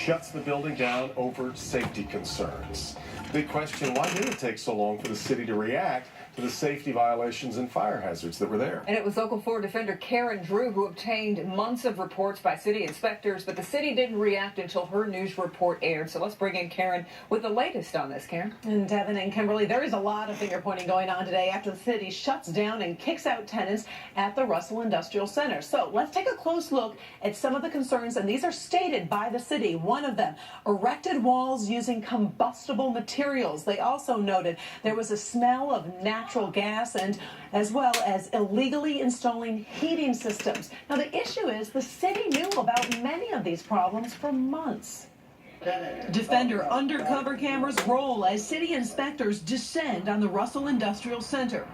shuts the building down over safety concerns. Big question, why did it take so long for the city to react to the safety violations and fire hazards that were there? And it was Local 4 Defender Karen Drew who obtained months of reports by city inspectors, but the city didn't react until her news report aired. So let's bring in Karen with the latest on this, Karen. And Devin and Kimberly, there is a lot of finger pointing going on today after the city shuts down and kicks out tenants at the Russell Industrial Center. So let's take a close look at some of the concerns, and these are stated by the city. One of them, erected walls using combustible materials. They also noted there was a smell of natural gas and as well as illegally installing heating systems. Now the issue is the city knew about many of these problems for months. Defender undercover cameras roll as city inspectors descend on the Russell Industrial Center.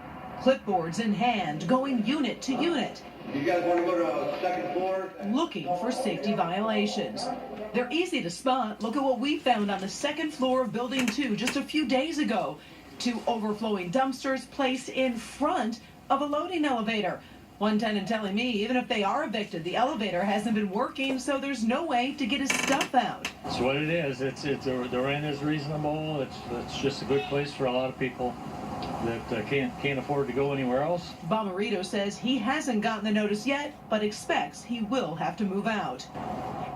Clipboards in hand, going unit to unit. You guys want to go to the second floor? Looking for safety violations. They're easy to spot. Look at what we found on the second floor of Building 2 just a few days ago. 2 overflowing dumpsters placed in front of a loading elevator. One tenant telling me even if they are evicted, the elevator hasn't been working, so there's no way to get his stuff out. It's what it is. The rent is reasonable. It's just a good place for a lot of people that can't afford to go anywhere else. Bomarito says he hasn't gotten the notice yet, but expects he will have to move out.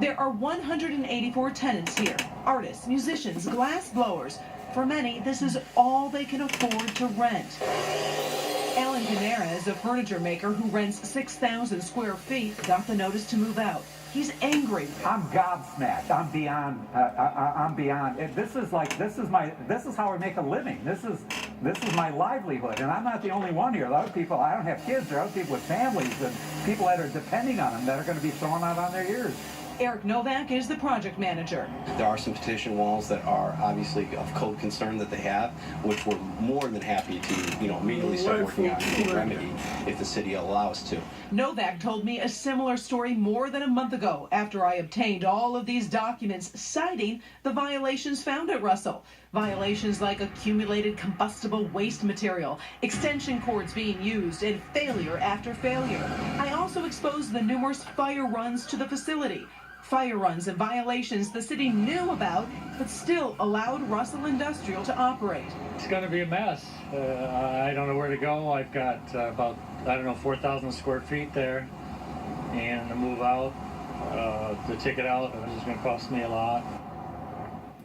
There are 184 tenants here, artists, musicians, glass blowers. For many, this is all they can afford to rent. Alan Canera is a furniture maker who rents 6,000 square feet, got the notice to move out. He's angry. I'm gobsmacked. I'm beyond. I'm beyond. This is how I make a living. This is my livelihood, and I'm not the only one here. A lot of people. I don't have kids. There are other people with families and people that are depending on them that are going to be thrown out on their ears. Eric Novak is the project manager. There are some petition walls that are obviously of code concern that they have, which we're more than happy to, immediately start working on a remedy if the city allows to. Novak told me a similar story more than a month ago after I obtained all of these documents citing the violations found at Russell. Violations like accumulated combustible waste material, extension cords being used, and failure after failure. I also exposed the numerous fire runs to the facility. Fire runs and violations the city knew about, but still allowed Russell Industrial to operate. It's going to be a mess. I don't know where to go. I've got about, 4,000 square feet there, and to move out, to take it out, it's going to cost me a lot.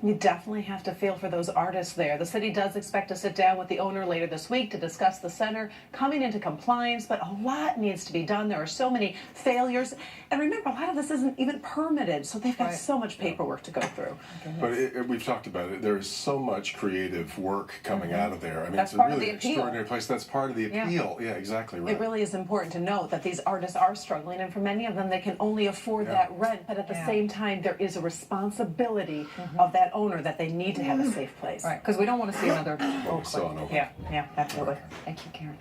You definitely have to feel for those artists there. The city does expect to sit down with the owner later this week to discuss the center coming into compliance, but a lot needs to be done. There are so many failures. And remember, a lot of this isn't even permitted, so they've got so much paperwork to go through. But we've talked about it. There is so much creative work coming out of there. I mean, That's it's a part of really the appeal. extraordinary place. That's part of the appeal. Yeah, exactly right. It really is important to note that these artists are struggling, and for many of them, they can only afford that rent. But at the same time, there is a responsibility of that owner that they need to have a safe place. Right, because we don't want to see another. So, Yeah, absolutely. Thank you, Karen.